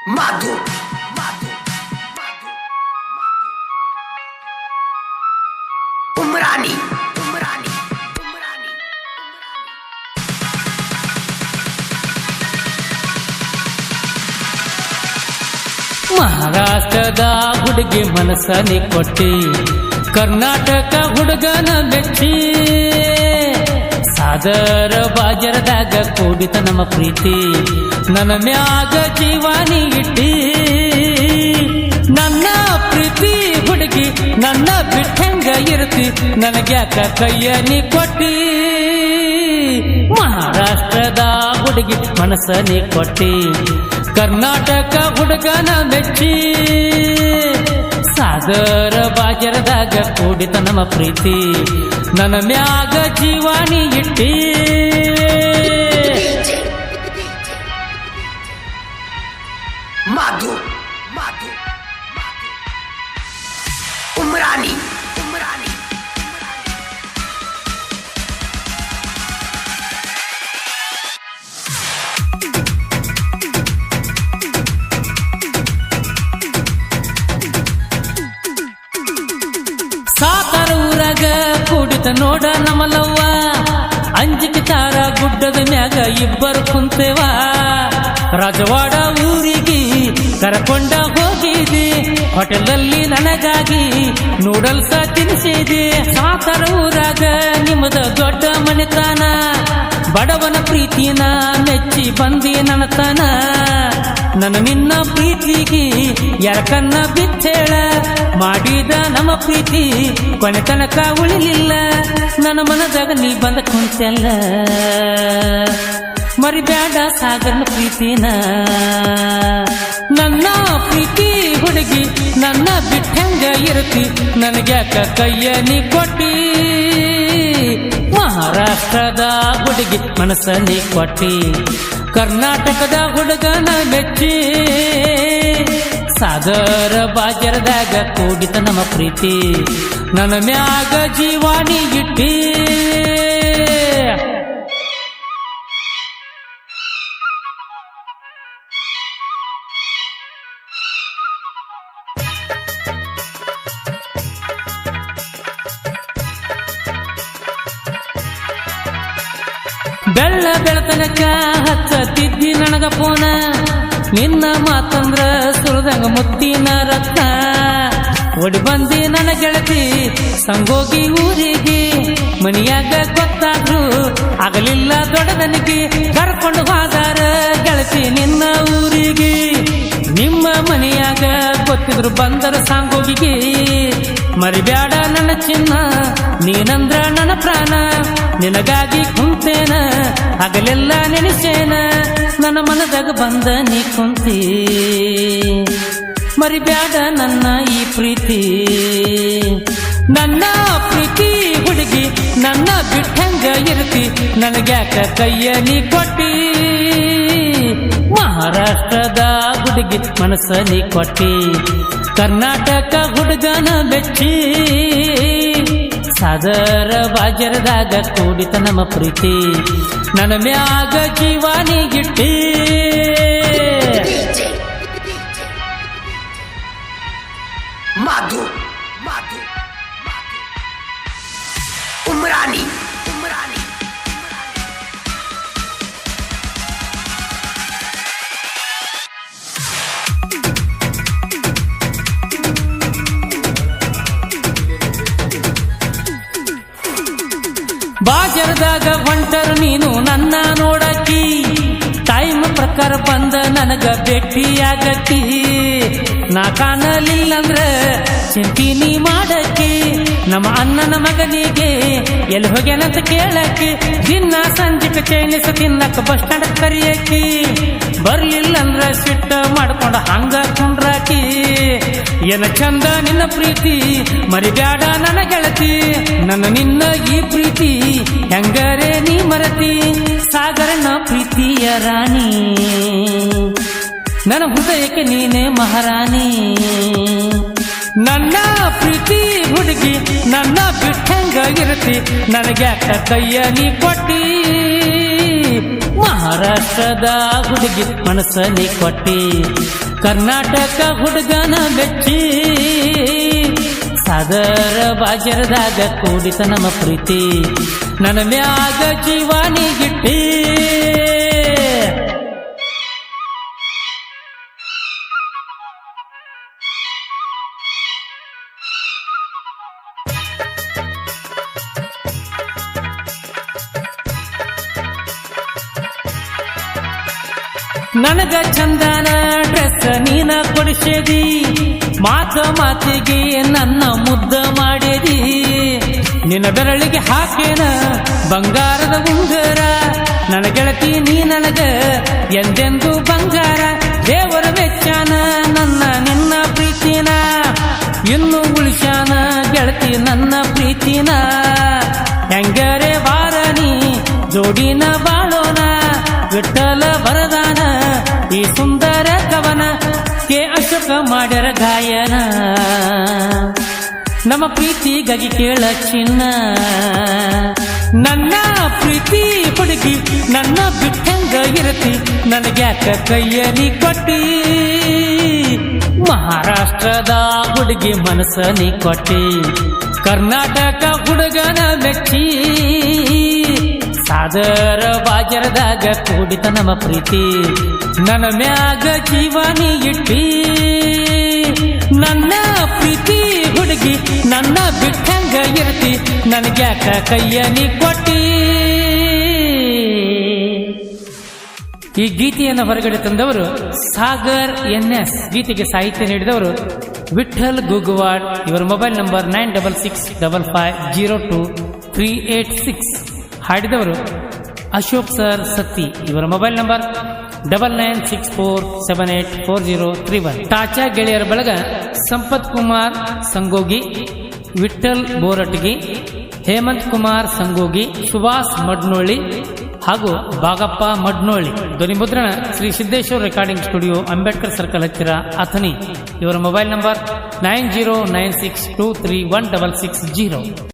ಮಾಧು ಉಮ್ರಾನಿ ಮಹಾರಾಷ್ಟ್ರದ ಹುಡುಗಿ ಮನಸ್ಸನಿ ಕೊಟ್ಟಿ ಕರ್ನಾಟಕ ಹುಡುಗನ ಮೆಚ್ಚಿ ಸಾದರ ಬಾಜರದಾಗ ಕೂಡಿತ ನಮ್ಮ ಪ್ರೀತಿ ನನ್ನ ಮ್ಯಾಗ ಜೀವಾನಿ ಇಟ್ಟಿ ನನ್ನ ಪ್ರೀತಿ ಹುಡುಗಿ ನನ್ನ ಬಿಟ್ಟಂಗ ಇರ್ತಿ ನನಗ್ಯಾಕ ಕೈಯನಿ ಕೊಟ್ಟಿ ಮಹಾರಾಷ್ಟ್ರದ ಹುಡುಗಿ ಮನಸ್ಸನಿ ಕೊಟ್ಟಿ ಕರ್ನಾಟಕ ಹುಡುಗನ ಮೆಚ್ಚಿ ಸಾಗರ ಬಾಜರದಾಗ ಕೂಡಿತ ನಮ್ಮ ಪ್ರೀತಿ ನನ್ನ ಮ್ಯಾಗ ಜೀವಾನಿ ಇಟ್ಟಿ ಮಾಧು ಉಮ್ರಾನಿ ಸಾತರ ಊರಾಗ ಕೂಡಿತ ನೋಡ ನಮಲವ್ವ ಅಂಜಿಕೆ ತಾರ ಗುಡ್ಡದ ಮ್ಯಾಗ ಇಬ್ಬರು ಕುಂತೇವ ರಾಜವಾಡ ಊರಿಗೆ ಕರಕೊಂಡ ಹೋಗಿದ್ದೆ ಹೋಟೆಲಲ್ಲಿ ನನಗಾಗಿ ನೂಡಲ್ಸ ತಿನ್ನಿಸಿದೆ ಸಾತರ ಊರಾಗ ನಿಮ್ಮದ ದೊಡ್ಡ ಮನೆತನ ಬಡವನ ಪ್ರೀತಿನ ಮೆಚ್ಚಿ ಬಂದಿ ನನತನ ನನ್ನ ನಿನ್ನ ಪ್ರೀತಿಗೆ ಯಾರಕನ್ನ ಬಿಚ್ಚೇಳ ಮಾಡಿದ ನಮ್ಮ ಪ್ರೀತಿ ಕೊನೆ ತನಕ ಉಳಿಲಿಲ್ಲ ನನ್ನ ಮನದಾಗ ನೀ ಬಂದ ಕುಂತೆಲ್ಲ ಮರಿಬ್ಯಾಡ ಸಾಗರನ ಪ್ರೀತಿನ ನನ್ನ ಪ್ರೀತಿ ಹುಡುಗಿ ನನ್ನ ಬಿಟ್ಟಂಗ ಇರುತ್ತಿ ನನಗ್ಯಾಕ ಕೈಯ ನೀ ಕೊಟ್ಟಿ ಮಹಾರಾಷ್ಟ್ರದ ಹುಡುಗಿ ಮನಸ್ಸಲ್ಲಿ ಕೊಟ್ಟಿ ಕರ್ನಾಟಕದ ಹುಡುಗನ ಮೆಚ್ಚಿ ಸಾಗರ ಬಾಜರದಾಗ ಕೂಡಿತ ನಮ್ಮ ಪ್ರೀತಿ ನನ್ನ ಮ್ಯಾಗ ಜೀವಾನಿ ಇಟ್ಟಿ ಬೆಳ್ಳ ಬೆಳತನಕ ಹಚ್ಚತಿದ್ದಿ ನನಗ ಪೋನ ನಿನ್ನ ಮಾತಂದ್ರ ಸುರದಂಗ ಮುತ್ತಿನ ರತ್ನ ಒಡಿ ಬಂದಿ ನನ್ನ ಗೆಳತಿ ಸಂಗೋಗಿ ಊರಿಗೆ ಮನಿಯಾಗ ಗೊತ್ತಾದ್ರು ಆಗಲಿಲ್ಲ ದೊಡ್ಡದನಿಗೆ ಕರ್ಕೊಂಡು ಹೋದಾರ ಗೆಳತಿ ನಿನ್ನ ಊರಿಗೆ ನಿಮ್ಮ ಮನೆಯಾಗ ಗೊತ್ತಿದ್ರು ಬಂದರ ಸಾಂಗೋಗಿಗೆ ಮರಿಬ್ಯಾಡ ನನ್ನ ಚಿನ್ನ ನೀನಂದ್ರ ನನ್ನ ಪ್ರಾಣ ನಿನಗಾಗಿ ಕುಂತೇನ ಹಗಲೆಲ್ಲ ನೆನೆಸೇನ ನನ್ನ ಮನದಾಗ ಬಂದ ನೀ ಕುಂತಿ ಮರಿಬ್ಯಾಡ ನನ್ನ ಈ ಪ್ರೀತಿ ನನ್ನ ಪ್ರೀತಿ ಹುಡುಗಿ ನನ್ನ ಬಿಟ್ಟಂಗ ಇರ್ತಿ ನನಗ್ಯಾಕ ಕೈಯ ನೀ ಕೊಟ್ಟಿ ಮಹಾರಾಷ್ಟ್ರದ ಹುಡುಗಿ ಮನಸ್ಸಲ್ಲಿ ಕೊಟ್ಟಿ ಕರ್ನಾಟಕ ಹುಡುಗನ ಬೆಚ್ಚಿ ಸಾದರ ಬಾಜರದಾಗ ಕೂಡಿತ ನಮ್ಮ ಪ್ರೀತಿ ನನ್ನ ಮ್ಯಾಗ ಜೀವಾನಿ ಗಿಟ್ಟಿ ಮಾಧು ಉಮ್ರಾನಿ ಬಾಜರದಾಗ ಹೊಂಟರು ನೀನು ನನ್ನ ನೋಡಕ್ಕಿ ಟೈಮ್ ಪ್ರಕಾರ ಬಂದ ನನಗ ಭೇಟಿಯಾಗಕ್ಕಿ ನಾ ಕಾಣಲಿಲ್ಲಂದ್ರ ಚಿಂತಿನಿ ಮಾಡಕ್ಕಿ ನಮ್ಮ ಅಣ್ಣನ ಮಗನಿಗೆ ಎಲ್ಲಿ ಹೋಗ್ಯಾನಂತ ಕೇಳಕ್ಕಿ ದಿನ ಸಂಜೆಕ ಚೈನೀಸ್ ತಿನ್ನಕ ಬಸ್ ಸ್ಟ್ಯಾಂಡ್ ಕರಿಯಕ್ಕಿ ಬರ್ಲಿಲ್ಲಂದ್ರ ಸಿಟ್ಟ ಮಾಡ್ಕೊಂಡ ಹಂಗ ಕುಂಡ್ರಾಕಿ ಏನ ಚಂದ ನಿನ್ನ ಪ್ರೀತಿ ಮರಿಬ್ಯಾಡ ನನ್ನ ಗೆಳತಿ ನನ್ನ ನಿನ್ನ ಈ ಪ್ರೀತಿ ಹೆಂಗರೇ ನೀ ಮರತಿ ಸಾಗರನ ಪ್ರೀತಿಯ ರಾಣಿ ನನ್ನ ಹೃದಯಕ್ಕೆ ನೀನೇ ಮಹಾರಾಣಿ ನನ್ನ ಪ್ರೀತಿ ಹುಡುಗಿ ನನ್ನ ಬಿಟ್ಟಂಗ ಇರತಿ ನನಗ್ಯಾಕ ಕೈಯ ನೀ ಕೊಟ್ಟಿ ಮಹಾರಾಷ್ಟ್ರದ ಹುಡುಗಿ ಮನಸ್ಸಲ್ಲಿ ಕೊಟ್ಟಿ ಕರ್ನಾಟಕ ಹುಡುಗನ ಮೆಚ್ಚಿ ಸಾದರ ಬಾಜರದಾಗ ಕೂಡಿತ ನಮ್ಮ ಪ್ರೀತಿ ನನ್ನ ಮ್ಯಾಗ ಜೀವಾನಿಗಿಟ್ಟಿ ನನಗ ಚಂದನ ಡ್ರೆಸ್ ನೀನ ಕೊಡಿಸಿದಿ ಮಾತಿಗೆ ನನ್ನ ಮುದ್ದ ಮಾಡಿದಿ ನಿನ್ನ ಬೆರಳಿಗೆ ಹಾಕೇನ ಬಂಗಾರದ ಉಂಗರ ನನ್ನ ಗೆಳತಿ ನೀ ನನಗ ಎಂದೆಂದು ಬಂಗಾರ ದೇವರ ಮೆಚ್ಚಾನ ನನ್ನ ನಿನ್ನ ಪ್ರೀತಿನ ಇನ್ನು ಉಳಿಸ್ಯಾನ ಗೆಳತಿ ನನ್ನ ಪ್ರೀತಿನ ಹೆಂಗರೆ ಬಾರನಿ ಜೋಡಿನ ಬಾಳೋಣ ವಿಠಲ ಬರದಾನ ಈ ಸುಂದರ ಕವನ ಕೆ ಅಶೋಕ ಮಾಡ್ಯಾರ ಗಾಯನ ನಮ್ಮ ಪ್ರೀತಿಗಾಗಿ ಕೇಳ ಚಿನ್ನ ನನ್ನ ಪ್ರೀತಿ ಹುಡುಗಿ ನನ್ನ ಬಿಟ್ಟಂಗ ಇರತಿ ನನಗ್ಯಾಕ ಕೈಯಲಿ ಕೊಟ್ಟಿ ಮಹಾರಾಷ್ಟ್ರದ ಹುಡುಗಿ ಮನಸ್ಸ ನೀ ಕೊಟ್ಟಿ ಕರ್ನಾಟಕ ಹುಡುಗನ ಮೆಚ್ಚಿ ಸಾದರ ಬಾಜರದಾಗ ಕೂಡಿತ ನಮ್ಮ ಪ್ರೀತಿ ನನ್ನ ಮ್ಯಾಗ ಜೀವಾನಿ ಇಟ್ಟಿ ನನ್ನ ಪ್ರೀತಿ ಹುಡುಗಿ ನನ್ನ ಬಿಟ್ಟಂಗ ಇರ್ತಿ ನನಗ್ಯಾಕ ಕೈಯನಿ ಕೊಟ್ಟಿ. ಈ ಗೀತೆಯನ್ನು ಹೊರಗಡೆ ತಂದವರು ಸಾಗರ್ NS, ಗೀತೆಗೆ ಸಾಹಿತ್ಯ ನೀಡಿದವರು ವಿಠಲ್ ಗುಗ್ವಾಡ್. ಇವರ ಮೊಬೈಲ್ ನಂಬರ್ 9655022386. ಹಾಡಿದವರು ಅಶೋಕ್ ಸರ್ ಸತ್ತಿ. ಇವರ ಮೊಬೈಲ್ ನಂಬರ್ 9964784031. ಟಾಚಾ ಗೆಳೆಯರ ಬಳಗ ಸಂಪತ್ ಕುಮಾರ್ ಸಂಗೋಗಿ, ವಿಠಲ್ ಬೋರಟ್ಗಿ, ಹೇಮಂತ್ ಕುಮಾರ್ ಸಂಗೋಗಿ, ಸುಭಾಸ್ ಮಡ್ನೋಳಿ ಹಾಗೂ ಬಾಗಪ್ಪ ಮಡ್ನೋಳಿ. ಧ್ವನಿ ಮುದ್ರಣ Shri Siddeshwara recording studio, Ambedkar circle ಹತ್ತಿರ, ಅಥಣಿ. ಇವರ ಮೊಬೈಲ್ ನಂಬರ್ 9096231660.